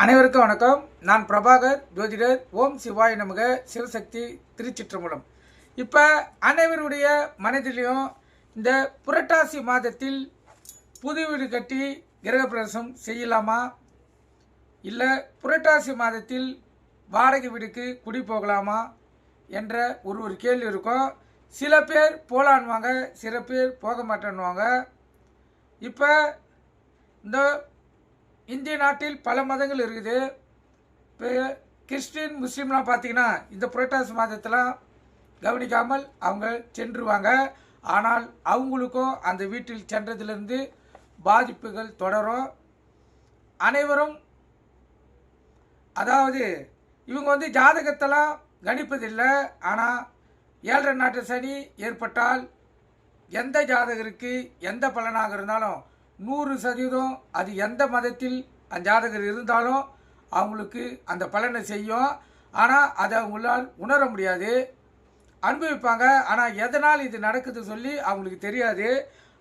அனைவருக்கும் வணக்கம். நான் பிரபாகர் ஜோதிடர். ஓம் சிவாய நமக. சிவசக்தி திருச்சிற்றம்பலம். இப்போ அனைவருடைய மனதிலையும் இந்த புரட்டாசி மாதத்தில் புது வீடு கட்டி கிரகப்பிரவேசம் செய்யலாமா, இல்லை புரட்டாசி மாதத்தில் வாடகை வீடுக்கு குடி போகலாமா என்ற ஒரு கேள்வி இருக்கும். சில பேர் போகலான்வாங்க, சில பேர் போக மாட்டேன்னுவாங்க. இப்போ இந்த இந்திய நாட்டில் பல மதங்கள் இருக்குது. இப்போ கிறிஸ்டின் முஸ்லீம்லாம் பார்த்தீங்கன்னா இந்த புரட்டாசி மாதத்தில் கவனிக்காமல் அவங்க சென்றுவாங்க. ஆனால் அவங்களுக்கும் அந்த வீட்டில் சென்றதிலிருந்து பாதிப்புகள் தொடரும். அனைவரும் அதாவது இவங்க ஜாதகத்தெல்லாம் கணிப்பதில்லை. ஆனால் 7.5 நாட்டு சனி ஏற்பட்டால் எந்த ஜாதகருக்கு எந்த பலனாக இருந்தாலும் 100% அது எந்த மதத்தில் அந்த ஜாதகர் இருந்தாலும் அவங்களுக்கு அந்த பலனை செய்யும். ஆனால் அதை அவங்களால் உணர முடியாது, அனுபவிப்பாங்க. ஆனால் எதனால் இது நடக்குது சொல்லி அவங்களுக்கு தெரியாது.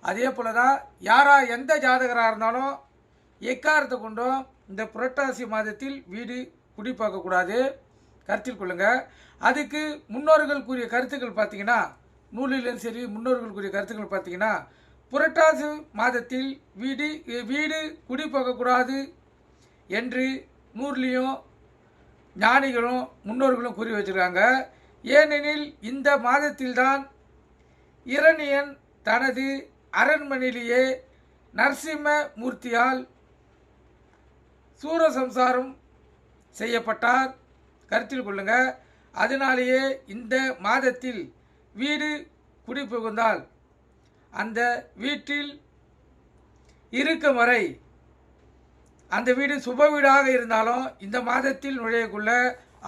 அதே போல தான் எந்த ஜாதகராக இருந்தாலும் எக்காரத்தை கொண்டும் இந்த புரட்டாசி மாதத்தில் வீடு குடி பார்க்கக்கூடாது, கருத்தில் கொள்ளுங்க. அதுக்கு முன்னோர்கள் கூறிய கருத்துக்கள் பார்த்தீங்கன்னா, நூலிலும் சரி முன்னோர்கள் கூறிய கருத்துக்கள் பார்த்தீங்கன்னா, புரட்டாசி மாதத்தில் வீடு குடி போகக்கூடாது என்று நூறுலையும் ஞானிகளும் முன்னோர்களும் கூறி வச்சிருக்காங்க. ஏனெனில் இந்த மாதத்தில்தான் இரணியன் தனது அரண்மனையிலேயே நரசிம்ம மூர்த்தியால் சூரசம்சாரம் செய்யப்பட்டார், கருத்தில் கொள்ளுங்க. அதனாலேயே இந்த மாதத்தில் வீடு குடி புகுந்தால் அந்த வீட்டில் இருக்கும் வரை அந்த வீடு சுப வீடாக இருந்தாலும் இந்த மாதத்தில் நுழையக்குள்ள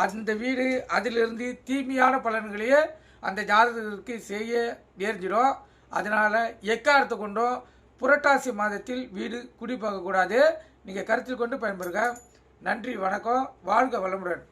அந்த வீடு அதிலிருந்து தீமையான பலன்களையே அந்த ஜாதகத்திற்கு செய்ய நேர்ஞ்சிடும். அதனால் எக்காரத்தை கொண்டும் புரட்டாசி மாதத்தில் வீடு குடி பார்க்கக்கூடாது. நீங்கள் கருத்தில் கொண்டு பயன்பெறுங்க. நன்றி, வணக்கம், வாழ்க வளமுடன்.